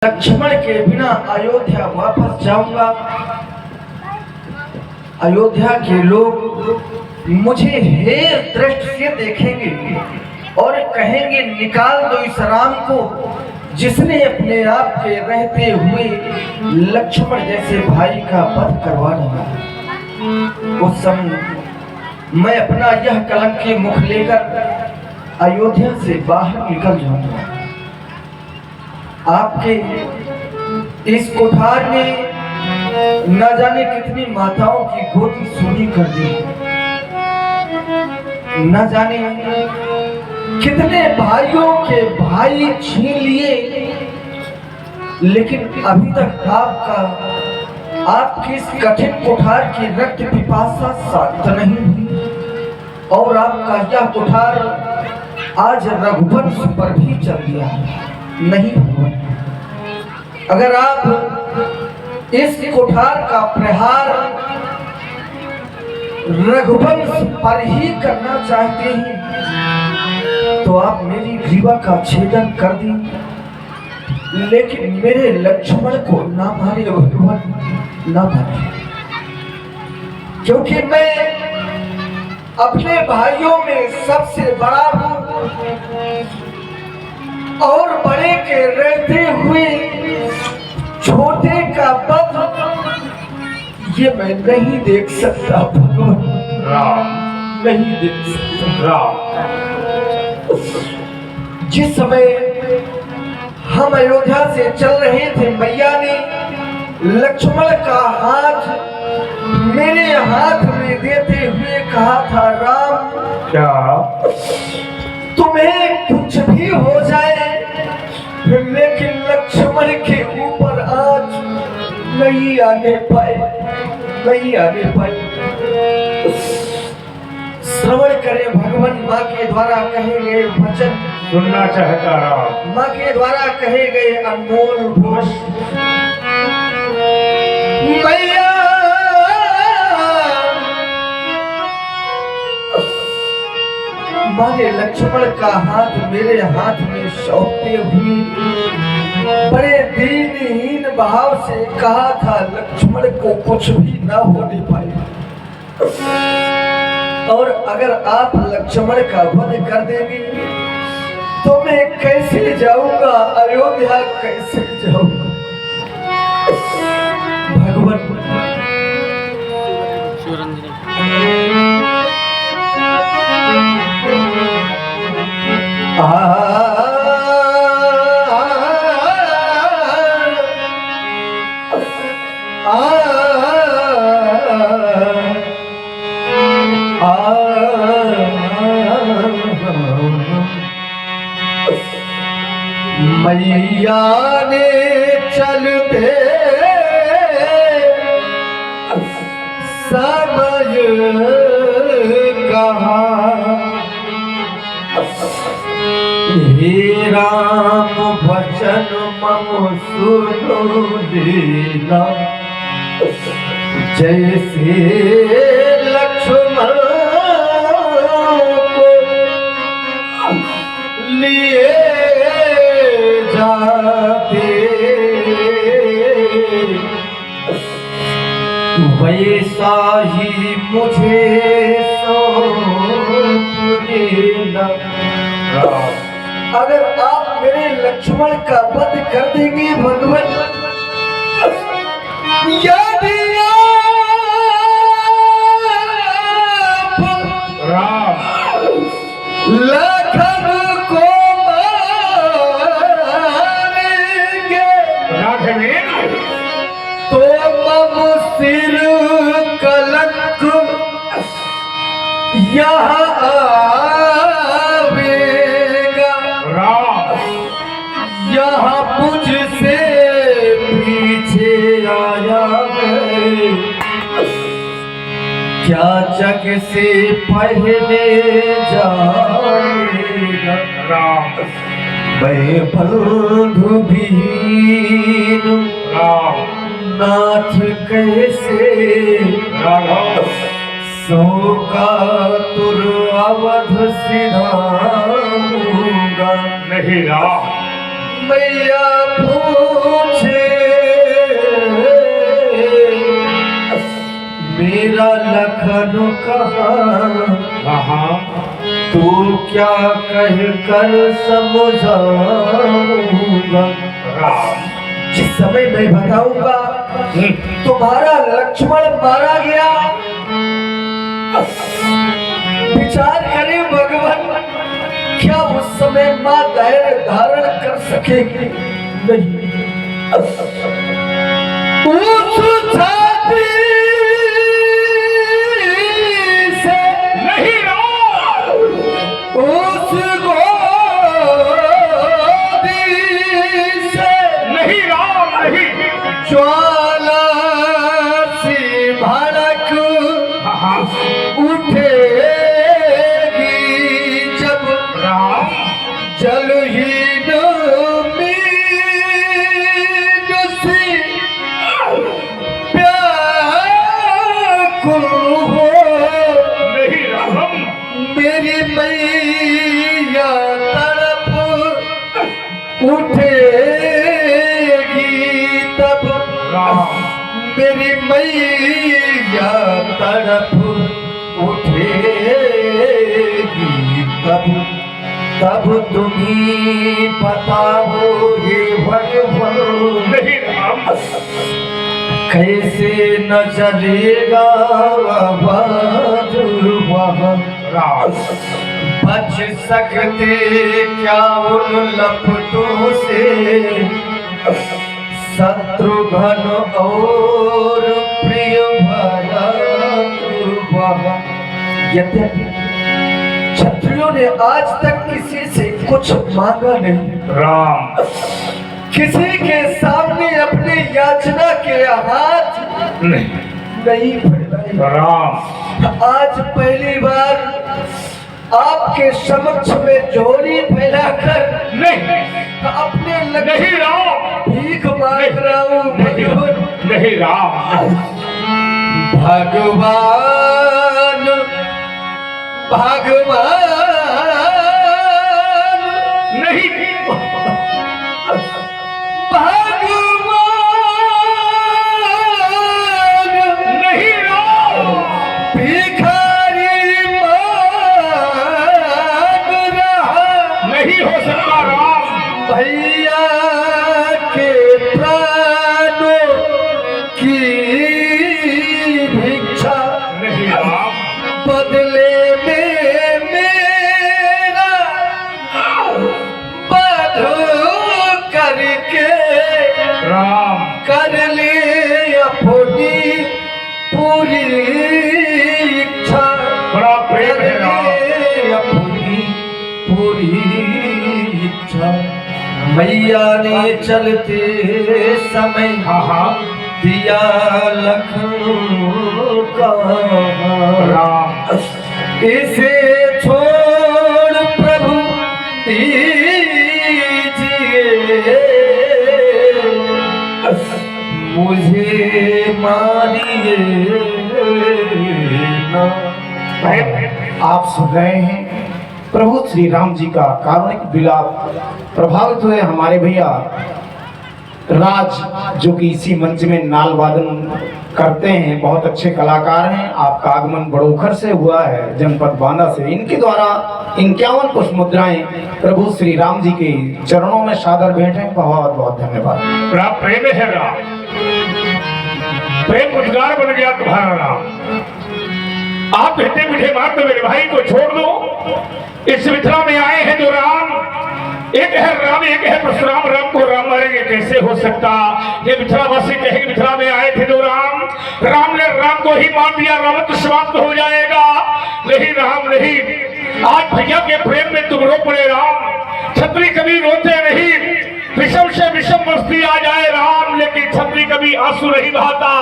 लक्ष्मण के बिना अयोध्या वापस जाऊंगा। अयोध्या के लोग मुझे हेय दृष्टि से देखेंगे और कहेंगे निकाल दो इस राम को जिसने अपने आप के रहते हुए लक्ष्मण जैसे भाई का वध करवा डाला। उस समय मैं अपना यह कलंकी मुख लेकर अयोध्या से बाहर निकल जाऊंगा। आपके इस कोठार में न जाने कितनी माताओं की गोदी सूनी कर दी, न जाने कितने भाइयों के भाई छीन लिए, लेकिन अभी तक आपकी इस कठिन कोठार की रक्त पिपासा शांत नहीं हुई और आपका यह कोठार आज रघुवंश पर भी चल गया नहीं हुआ। अगर आप इस कोठार का प्रहार रघुवंश पर ही करना चाहते हैं तो आप मेरी ग्रीवा का छेदन कर दी, लेकिन मेरे लक्ष्मण को ना मारे भगवान, ना मारे, क्योंकि मैं अपने भाइयों में सबसे बड़ा हूं और बड़े के रहते हुए छोटे का वध ये मैं नहीं देख सकता भगवान, नहीं देख सकता। जिस समय हम अयोध्या से चल रहे थे, मैया ने लक्ष्मण का हाथ मेरे हाथ में देते हुए कहा था, राम क्या तुम्हें कुछ भी हो जाए लेकिन लक्ष्मण के ऊपर आज नहीं आने पाए, नहीं आने पाए। श्रवण करें भगवान माँ के द्वारा कहे गए वचन, सुनना चाहता रहा। माँ के द्वारा कहे गए अनमोल घोष। मैया माने लक्ष्मण का हाथ मेरे हाथ में सौंपते हुए बड़े दीनहीन भाव से कहा था, लक्ष्मण को कुछ भी ना होने पाए। और अगर आप लक्ष्मण का वध कर देंगे तो मैं कैसे जाऊंगा, अयोध्या कैसे जाऊंगा भगवान। मैया ने चलते समय कहा, हे राम वचन मम सुनो लेना, जैसे लक्ष्मण को लिए जाते वैसा ही मुझे सौंप देना। अगर आप मेरे लक्ष्मण का वध कर देंगे भगवान, यदि लखन को तो मम सिर कलंक यहाँ आवेगा, यहाँ मुझसे पीछे आया है, क्या जग से पहले जाएगा। मैं बंधु भीन नाथ कैसे सोका तुर अवध सिधाऊंगा। नहीं राम मैया लखन कहा, हाँ तू क्या कह कर समझाऊंगा। राम। जिस समय मैं बताऊंगा तुम्हारा लक्ष्मण मारा गया, विचार करें भगवान, क्या उस समय मां धैर्य धारण कर सकेगी? नहीं। उस छाती से नहीं राम। उस गोदी से नहीं राम नहीं। ज्वाला सी भड़क हाँ उठेगी जब राम। जलहीन मीन सी व्याकुल हो नहीं राम। मेरी मैया तड़प उठेगी तब राम। मेरी मैया तड़प उठेगी तब तब तुम्ही बताओ ये भगवान, नहीं राम। कैसे न जलेगा आबाद वहाँ। राम। बच सकते क्या उन लपटों से शत्रुघ्न और प्रिय भरत वहाँ। यद्यपि क्षत्रियों ने आज तक किसी से कुछ मांगा नहीं, राम। किसी के सामने अपने याचना के हाथ नहीं फैलाए। राम। आज पहली बार आपके समक्ष में झोली फैलाकर नहीं अपने नहीं राम। भीख मांग रहा हूँ भगवान। नहीं राम। भगवान भगवान नहीं भगवान नहीं राम। भिखारी मांग रहा, नहीं हो सकता राम। भैया के प्राणों की भिक्षा नहीं राम। बदले में मेरा बध करके राम। कर ले अपनी पूरी इच्छा। बड़ा प्रेम है राम। अपनी पूरी इच्छा मैया ने चलते समय हाँ दिया लखन का। राम। इसे छोड़ प्रभु दीजिए, मुझे मारिए ना। आप सुन रहे हैं प्रभु श्री राम जी का कारुणिक विलाप। प्रभावित हुए हमारे भैया राज, जो कि इसी मंच में नाल वादन करते हैं, बहुत अच्छे कलाकार हैं। आपका आगमन बड़ोखर से हुआ है, जनपद बांदा से। इनके द्वारा 51 पुष्प मुद्राएं प्रभु श्री राम जी के चरणों में सादर भेंट हैं। बहुत बहुत धन्यवाद। बड़ा प्रेम है राम। प्रेम रोजगार बन गया तुम्हारा राम। आप कहते मीठे मार तो मेरे भाई को छोड़ दो। इस मिथिला में आए हैं जो राम, एक है राम एक है परशुराम। राम को राम मारेंगे कैसे हो सकता? ये मिथिला वासी कहेंगे मिथिला में आए थे जो राम, राम ने राम को ही मान दिया, राम तो समाप्त हो जाएगा। नहीं राम नहीं। आज भैया के प्रेम में तुम रो पड़े राम। छत्री कभी रोते नहीं, विषम से विषम मस्ती आ जाए राम, लेकिन छत्री कभी आंसू नहीं बहाता।